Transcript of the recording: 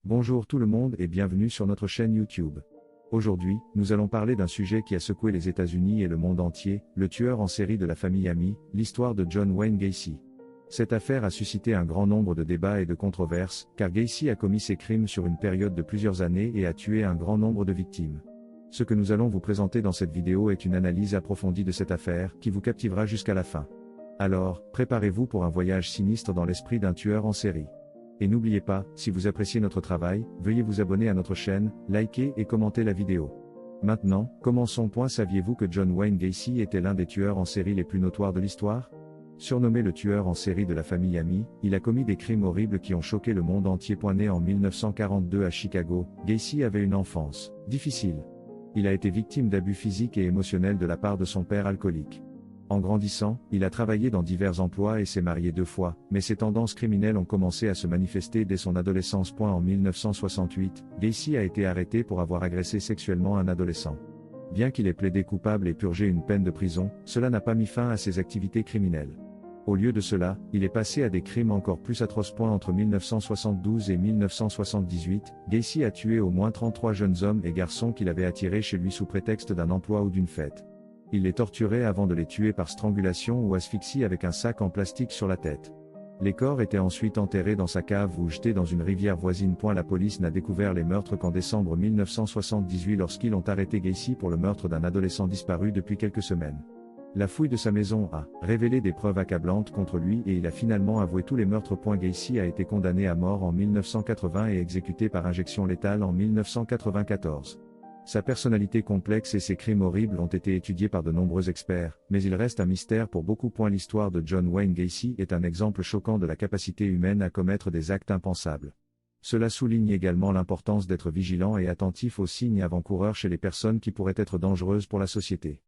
Bonjour tout le monde et bienvenue sur notre chaîne YouTube. Aujourd'hui, nous allons parler d'un sujet qui a secoué les États-Unis et le monde entier, le tueur en série de la famille Amy, l'histoire de John Wayne Gacy. Cette affaire a suscité un grand nombre de débats et de controverses, car Gacy a commis ses crimes sur une période de plusieurs années et a tué un grand nombre de victimes. Ce que nous allons vous présenter dans cette vidéo est une analyse approfondie de cette affaire, qui vous captivera jusqu'à la fin. Alors, préparez-vous pour un voyage sinistre dans l'esprit d'un tueur en série. Et n'oubliez pas, si vous appréciez notre travail, veuillez vous abonner à notre chaîne, liker et commenter la vidéo. Maintenant, commençons. Saviez-vous que John Wayne Gacy était l'un des tueurs en série les plus notoires de l'histoire? Surnommé le tueur en série de la famille Amy, il a commis des crimes horribles qui ont choqué le monde entier. Né en 1942 à Chicago, Gacy avait une enfance difficile. Il a été victime d'abus physiques et émotionnels de la part de son père alcoolique. En grandissant, il a travaillé dans divers emplois et s'est marié 2 fois, mais ses tendances criminelles ont commencé à se manifester dès son adolescence. En 1968, Gacy a été arrêté pour avoir agressé sexuellement un adolescent. Bien qu'il ait plaidé coupable et purgé une peine de prison, cela n'a pas mis fin à ses activités criminelles. Au lieu de cela, il est passé à des crimes encore plus atroces. Entre 1972 et 1978, Gacy a tué au moins 33 jeunes hommes et garçons qu'il avait attirés chez lui sous prétexte d'un emploi ou d'une fête. Il les torturait avant de les tuer par strangulation ou asphyxie avec un sac en plastique sur la tête. Les corps étaient ensuite enterrés dans sa cave ou jetés dans une rivière voisine. La police n'a découvert les meurtres qu'en décembre 1978 lorsqu'ils ont arrêté Gacy pour le meurtre d'un adolescent disparu depuis quelques semaines. La fouille de sa maison a révélé des preuves accablantes contre lui et il a finalement avoué tous les meurtres. Gacy a été condamné à mort en 1980 et exécuté par injection létale en 1994. Sa personnalité complexe et ses crimes horribles ont été étudiés par de nombreux experts, mais il reste un mystère pour beaucoup. L'histoire de John Wayne Gacy est un exemple choquant de la capacité humaine à commettre des actes impensables. Cela souligne également l'importance d'être vigilant et attentif aux signes avant-coureurs chez les personnes qui pourraient être dangereuses pour la société.